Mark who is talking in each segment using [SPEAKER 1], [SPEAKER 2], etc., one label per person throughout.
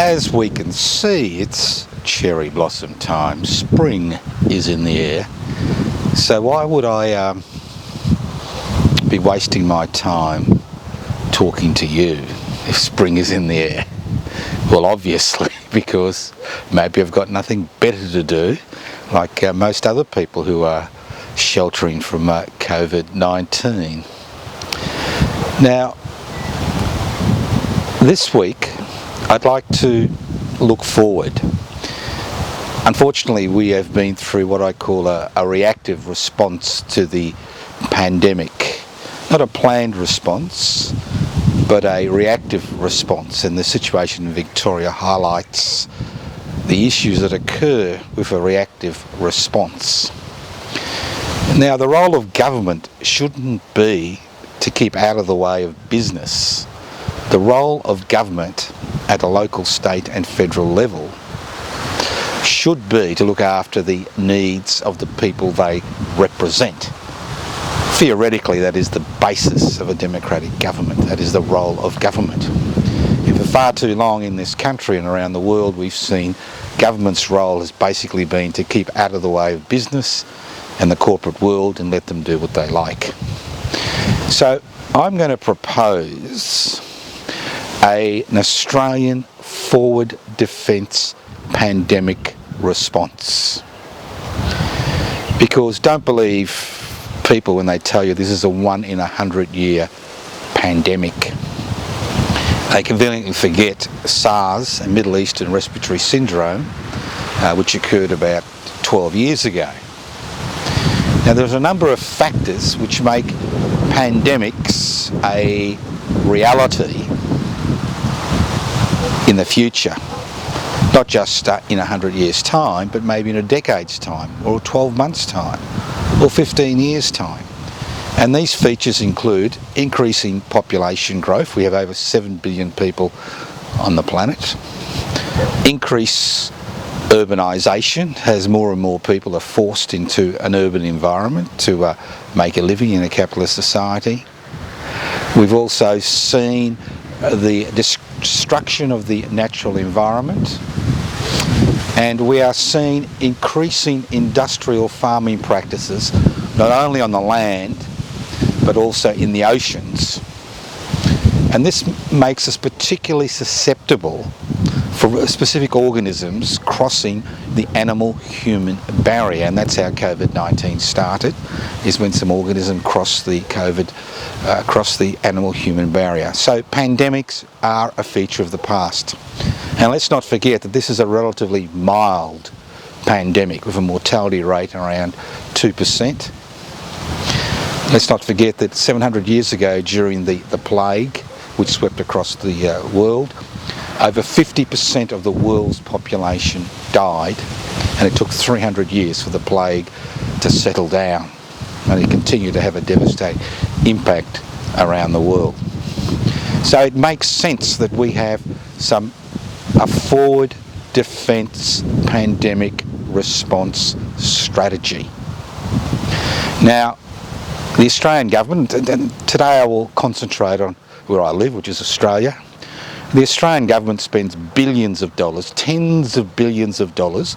[SPEAKER 1] As we can see, it's cherry blossom time. Spring is in the air. So why would I be wasting my time talking to you if spring is in the air? Well, obviously, because maybe I've got nothing better to do, like most other people who are sheltering from COVID-19. Now, this week, I'd like to look forward. Unfortunately, we have been through what I call a reactive response to the pandemic. Not a planned response, but a reactive response. And the situation in Victoria highlights the issues that occur with a reactive response. Now, the role of government shouldn't be to keep out of the way of business. The role of government at a local, state and federal level should be to look after the needs of the people they represent. Theoretically, that is the basis of a democratic government. That is the role of government. And for far too long in this country and around the world, we've seen government's role has basically been to keep out of the way of business and the corporate world and let them do what they like. So I'm going to propose an Australian forward defence pandemic response. Because don't believe people when they tell you this is a 1 in 100 year pandemic. They conveniently forget SARS, a Middle Eastern respiratory syndrome, which occurred about 12 years ago. Now, there's a number of factors which make pandemics a reality in the future, not just in 100 years' time, but maybe in a decade's time, or 12 months' time, or 15 years' time. And these features include increasing population growth. We have over 7 billion people on the planet. Increase urbanisation, as more and more people are forced into an urban environment to make a living in a capitalist society. We've also seen the destruction of the natural environment, and we are seeing increasing industrial farming practices, not only on the land but also in the oceans. And this makes us particularly susceptible for specific organisms crossing the animal-human barrier, and that's how COVID-19 started, is when some organism crossed the animal-human barrier. So pandemics are a feature of the past. And let's not forget that this is a relatively mild pandemic with a mortality rate around 2%. Let's not forget that 700 years ago, during the plague, which swept across the world, over 50% of the world's population died, and it took 300 years for the plague to settle down, and it continued to have a devastating impact around the world. So it makes sense that we have a forward defence pandemic response strategy. Now, the Australian government, and today I will concentrate on where I live, which is Australia. The Australian government spends billions of dollars, tens of billions of dollars,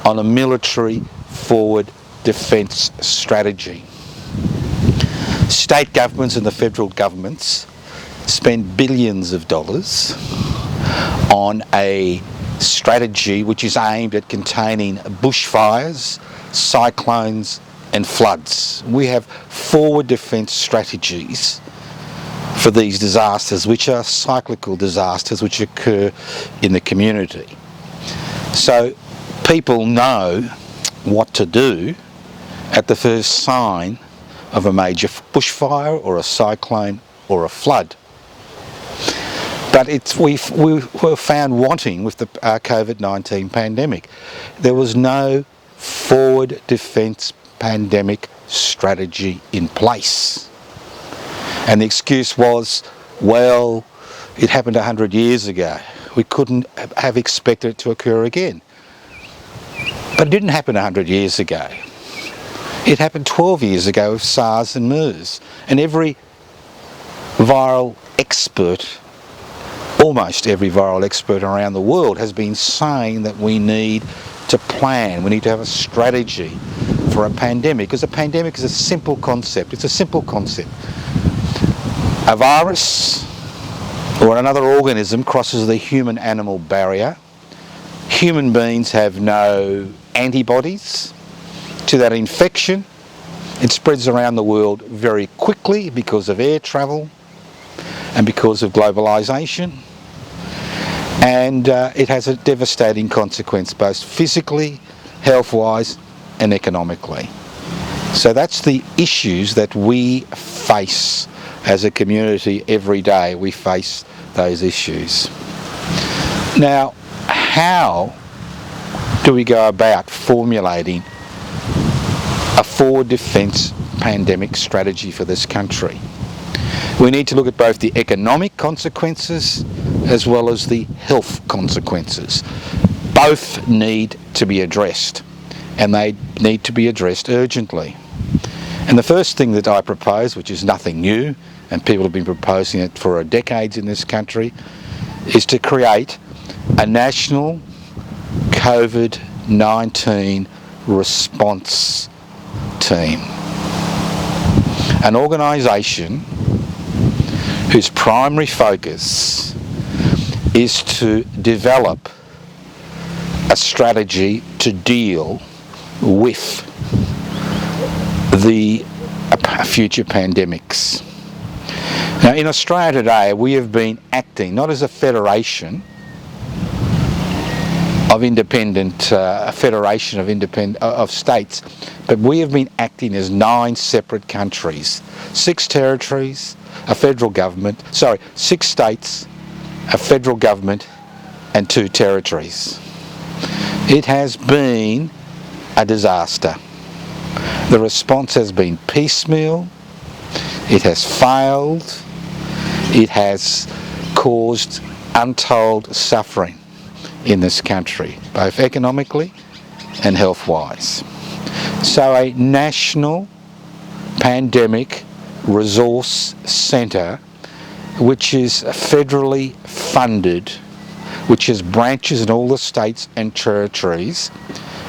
[SPEAKER 1] on a military forward defence strategy. State governments and the federal governments spend billions of dollars on a strategy which is aimed at containing bushfires, cyclones and floods. We have forward defence strategies for these disasters, which are cyclical disasters which occur in the community. So people know what to do at the first sign of a major bushfire or a cyclone or a flood. But we were found wanting with the COVID-19 pandemic. There was no forward defence pandemic strategy in place. And the excuse was, well, it happened 100 years ago. We couldn't have expected it to occur again. But it didn't happen 100 years ago. It happened 12 years ago with SARS and MERS. And every viral expert almost every viral expert around the world has been saying that we need to plan, we need to have a strategy for a pandemic, because a pandemic is a simple concept. It's a simple concept. A virus or another organism crosses the human-animal barrier. Human beings have no antibodies to that infection. It spreads around the world very quickly because of air travel and because of globalisation. And it has a devastating consequence, both physically, health-wise and economically. So that's the issues that we face as a community every day. We face those issues. Now, how do we go about formulating a forward defence pandemic strategy for this country? We need to look at both the economic consequences as well as the health consequences. Both need to be addressed, and they need to be addressed urgently. And the first thing that I propose, which is nothing new, and people have been proposing it for decades in this country, is to create a national COVID-19 response team. An organisation whose primary focus is to develop a strategy to deal with the future pandemics. Now, in Australia today, we have been acting not as a federation of of states, but we have been acting as 9 separate countries, 6 territories, a federal government, 6 states, a federal government and 2 territories. It has been a disaster. The response has been piecemeal, it has failed, it has caused untold suffering in this country, both economically and health-wise. So a national pandemic resource centre, which is federally funded, which has branches in all the states and territories,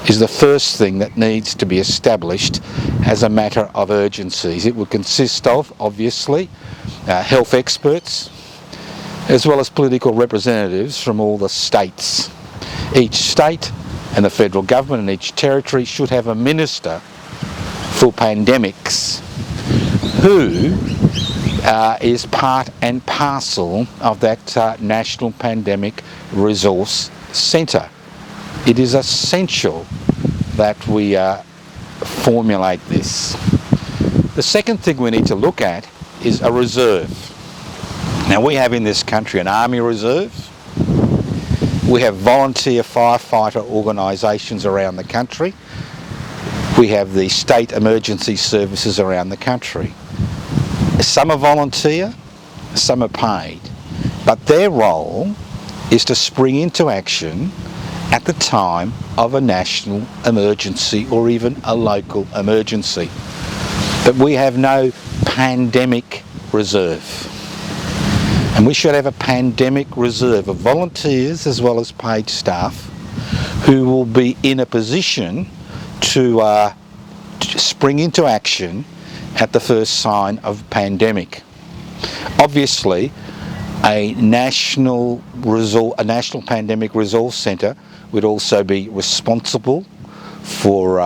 [SPEAKER 1] is the first thing that needs to be established as a matter of urgency. It would consist of, obviously, health experts, as well as political representatives from all the states. Each state and the federal government and each territory should have a minister for pandemics who is part and parcel of that National Pandemic Resource Centre. It is essential that we formulate this. The second thing we need to look at is a reserve. Now, we have in this country an army reserve. We have volunteer firefighter organisations around the country. We have the state emergency services around the country. Some are volunteer, some are paid, but their role is to spring into action at the time of a national emergency or even a local emergency. But we have no pandemic reserve. And we should have a pandemic reserve of volunteers as well as paid staff who will be in a position to spring into action at the first sign of pandemic. Obviously, a national pandemic resource centre would also be responsible for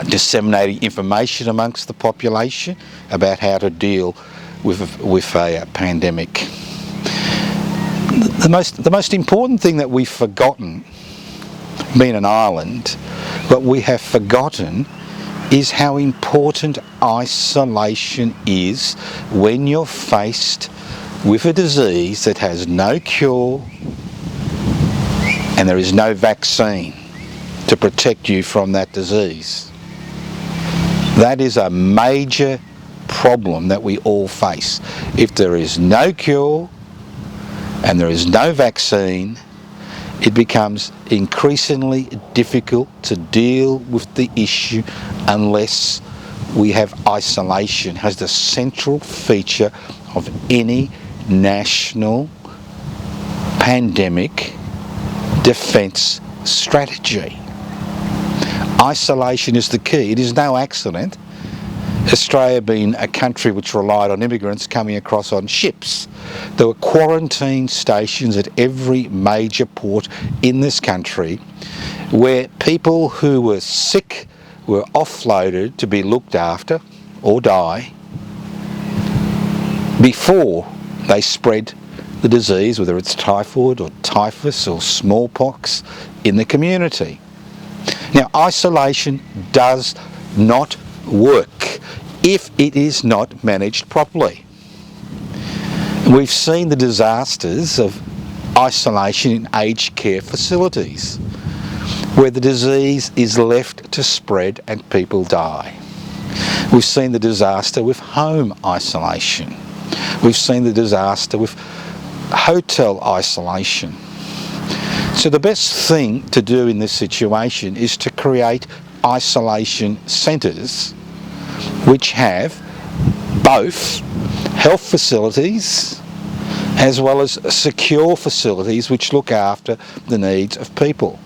[SPEAKER 1] disseminating information amongst the population about how to deal with a pandemic. The most important thing that we've forgotten, being an island, what we have forgotten is how important isolation is when you're faced with a disease that has no cure and there is no vaccine to protect you from that disease. That is a major problem that we all face. If there is no cure and there is no vaccine, it becomes increasingly difficult to deal with the issue unless we have isolation as the central feature of any national pandemic defence strategy. Isolation is the key. It is no accident Australia being a country which relied on immigrants coming across on ships. There were quarantine stations at every major port in this country where people who were sick were offloaded to be looked after or die before they spread the disease, whether it's typhoid or typhus or smallpox, in the community. Now, isolation does not work if it is not managed properly. We've seen the disasters of isolation in aged care facilities, where the disease is left to spread and people die. We've seen the disaster with home isolation. We've seen the disaster with hotel isolation. So the best thing to do in this situation is to create isolation centres which have both health facilities as well as secure facilities which look after the needs of people.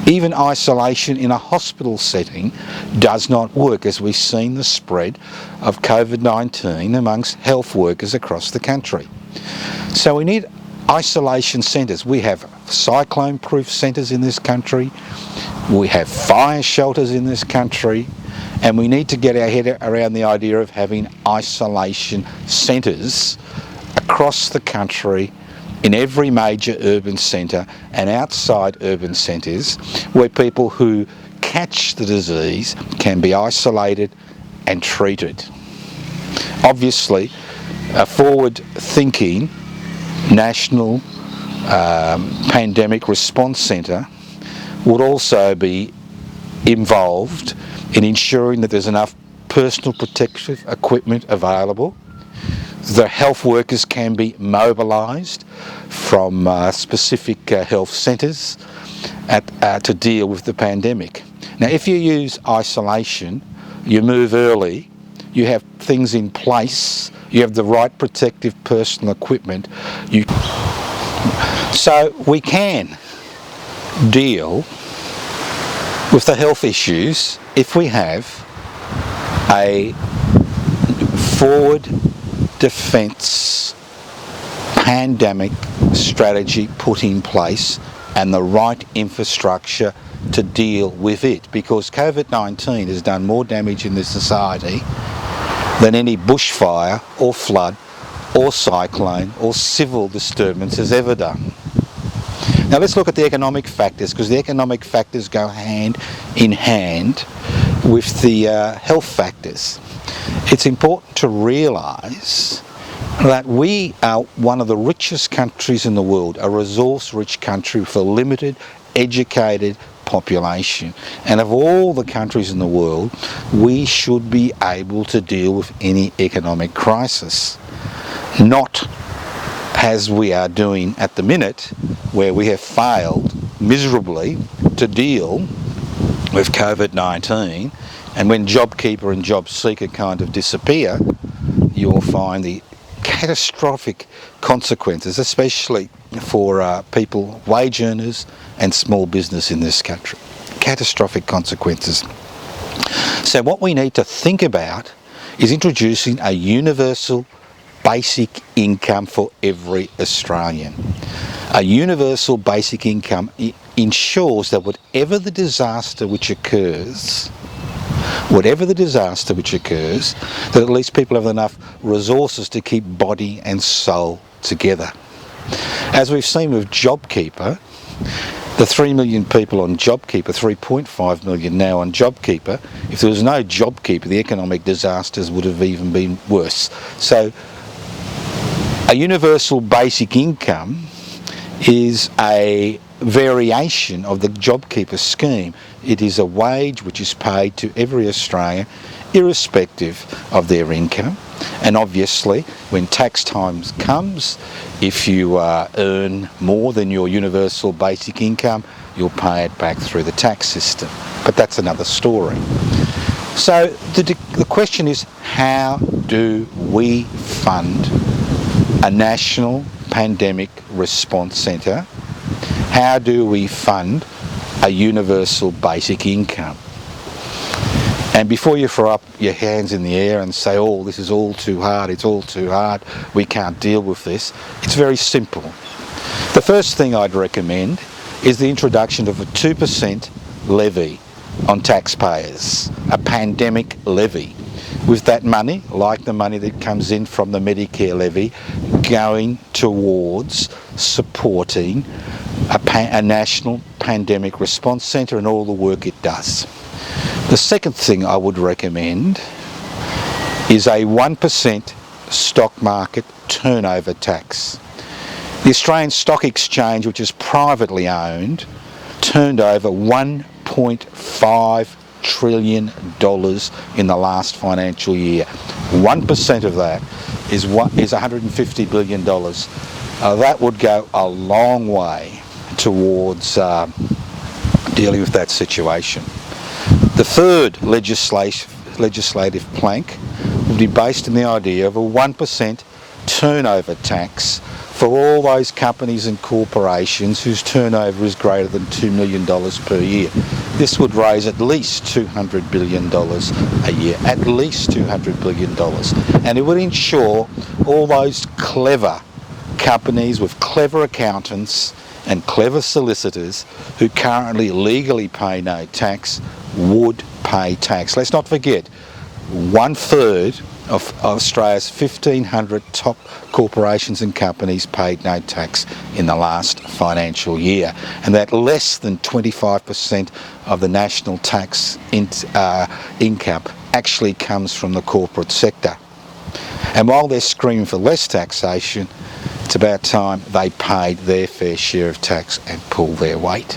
[SPEAKER 1] Even isolation in a hospital setting does not work, as we've seen the spread of COVID-19 amongst health workers across the country. So we need isolation centres. We have cyclone-proof centres in this country, we have fire shelters in this country, and we need to get our head around the idea of having isolation centres across the country in every major urban centre and outside urban centres, where people who catch the disease can be isolated and treated. Obviously, a forward-thinking national pandemic response centre would also be involved in ensuring that there's enough personal protective equipment available. The health workers can be mobilised from specific health centres to deal with the pandemic. Now, if you use isolation, you move early, you have things in place, you have the right protective personal equipment, so we can deal with the health issues if we have a forward defence pandemic strategy put in place and the right infrastructure to deal with it, because COVID-19 has done more damage in this society than any bushfire or flood or cyclone or civil disturbance has ever done. Now let's look at the economic factors, because the economic factors go hand in hand with the health factors. It's important to realise that we are one of the richest countries in the world, a resource-rich country with a limited, educated population. And of all the countries in the world, we should be able to deal with any economic crisis. Not as we are doing at the minute, where we have failed miserably to deal with COVID-19, and when JobKeeper and JobSeeker kind of disappear, you will find the catastrophic consequences, especially for people, wage earners and small business in this country. Catastrophic consequences. So what we need to think about is introducing a universal basic income for every Australian. A universal basic income ensures that whatever the disaster which occurs, that at least people have enough resources to keep body and soul together. As we've seen with JobKeeper, the 3 million people on JobKeeper, 3.5 million now on JobKeeper, if there was no JobKeeper, the economic disasters would have even been worse. So a universal basic income is a variation of the JobKeeper scheme. It is a wage which is paid to every Australian, irrespective of their income. And obviously, when tax time comes, if you earn more than your universal basic income, you'll pay it back through the tax system. But that's another story. So the question is, how do we fund a national pandemic response centre? How do we fund a universal basic income? And before you throw up your hands in the air and say, oh, this is all too hard, it's all too hard, we can't deal with this, it's very simple. The first thing I'd recommend is the introduction of a 2% levy on taxpayers, a pandemic levy. With that money, like the money that comes in from the Medicare levy, going towards supporting a national pandemic response centre and all the work it does. The second thing I would recommend is a 1% stock market turnover tax. The Australian Stock Exchange, which is privately owned, turned over $1.5 trillion in the last financial year. 1% of that is $150 billion. That would go a long way towards dealing with that situation. The third legislative plank would be based on the idea of a 1% turnover tax for all those companies and corporations whose turnover is greater than $2 million per year. This would raise at least $200 billion a year, at least $200 billion. And it would ensure all those clever companies with clever accountants and clever solicitors who currently legally pay no tax would pay tax. Let's not forget, 1/3 of Australia's 1,500 top corporations and companies paid no tax in the last financial year, and that less than 25% of the national tax income actually comes from the corporate sector. And while they're screaming for less taxation, it's about time they paid their fair share of tax and pulled their weight.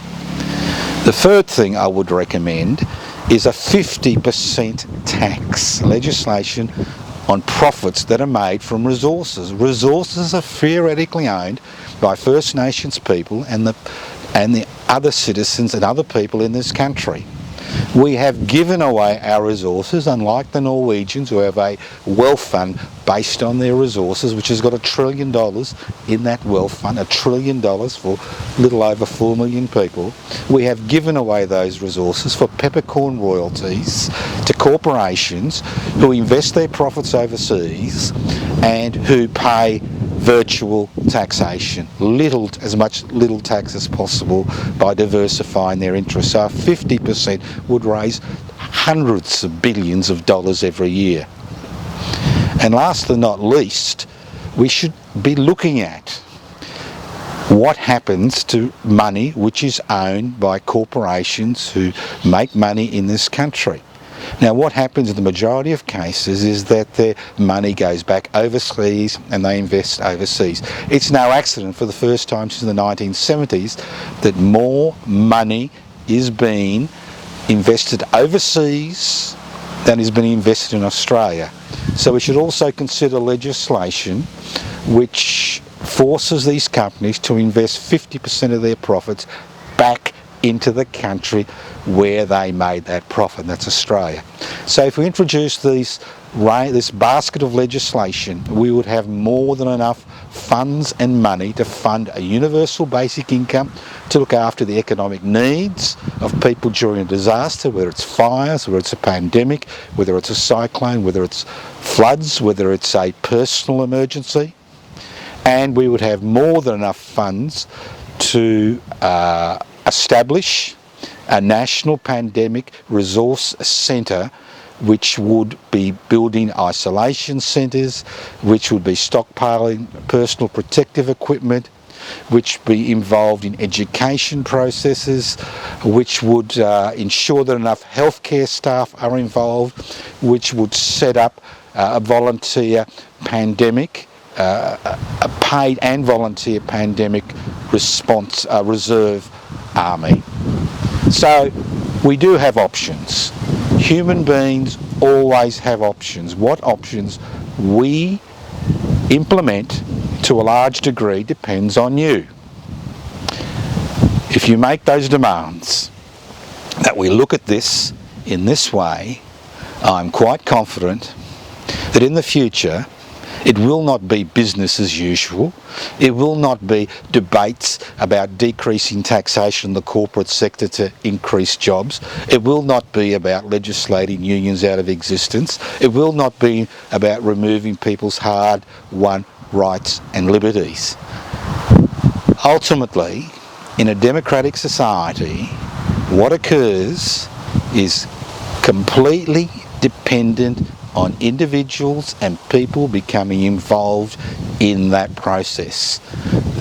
[SPEAKER 1] The third thing I would recommend is a 50% tax legislation on profits that are made from resources. Resources are theoretically owned by First Nations people and the other citizens and other people in this country. We have given away our resources, unlike the Norwegians, who have a wealth fund based on their resources, which has got $1 trillion in that wealth fund, $1 trillion for a little over 4 million people. We have given away those resources for peppercorn royalties to corporations who invest their profits overseas and who pay virtual taxation, as much little tax as possible by diversifying their interests. So 50% would raise hundreds of billions of dollars every year. And last but not least, we should be looking at what happens to money which is owned by corporations who make money in this country. Now, what happens in the majority of cases is that their money goes back overseas and they invest overseas. It's no accident, for the first time since the 1970s, that more money is being invested overseas than is being invested in Australia. So we should also consider legislation which forces these companies to invest 50% of their profits back into the country where they made that profit, and that's Australia. So if we introduce this basket of legislation, we would have more than enough funds and money to fund a universal basic income, to look after the economic needs of people during a disaster, whether it's fires, whether it's a pandemic, whether it's a cyclone, whether it's floods, whether it's a personal emergency. And we would have more than enough funds to establish a national pandemic resource centre, which would be building isolation centres, which would be stockpiling personal protective equipment, which would be involved in education processes, which would ensure that enough healthcare staff are involved, which would set up a volunteer pandemic, a paid and volunteer pandemic response reserve army. So we do have options. Human beings always have options. What options we implement to a large degree depends on you. If you make those demands that we look at this in this way, I'm quite confident that in the future It will not be business as usual. It will not be debates about decreasing taxation in the corporate sector to increase jobs. It will not be about legislating unions out of existence. It will not be about removing people's hard-won rights and liberties. Ultimately, in a democratic society, what occurs is completely dependent on individuals and people becoming involved in that process.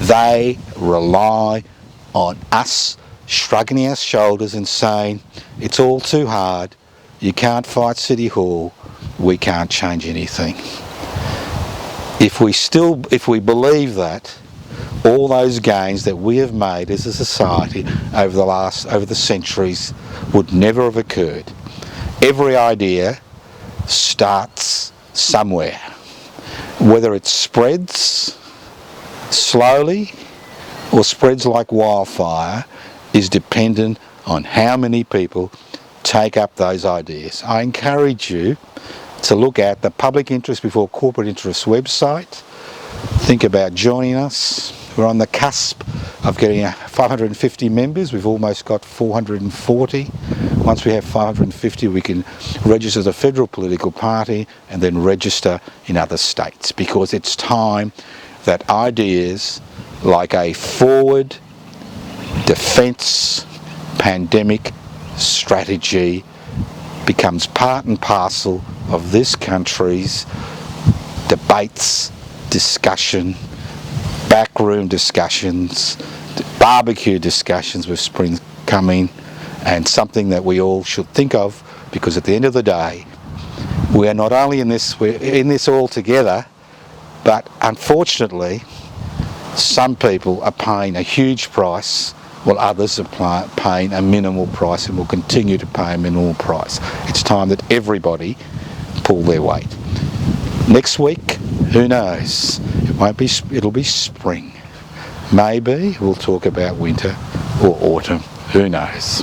[SPEAKER 1] They rely on us shrugging our shoulders and saying, it's all too hard, you can't fight City Hall, we can't change anything. If we believe that, all those gains that we have made as a society over the centuries would never have occurred. Every idea starts somewhere. Whether it spreads slowly or spreads like wildfire is dependent on how many people take up those ideas. I encourage you to look at the Public Interest Before Corporate Interest website. Think about joining us. We're on the cusp of getting 550 members. We've almost got 440. Once we have 550, we can register as a federal political party and then register in other states, because it's time that ideas like a forward defence pandemic strategy becomes part and parcel of this country's debates, discussion, backroom discussions, barbecue discussions with spring coming, and something that we all should think of, because at the end of the day, we are not only we're in this all together, but unfortunately, some people are paying a huge price while others are paying a minimal price and will continue to pay a minimal price. It's time that everybody pull their weight. Next week, who knows? It'll be spring. Maybe we'll talk about winter or autumn. Who knows?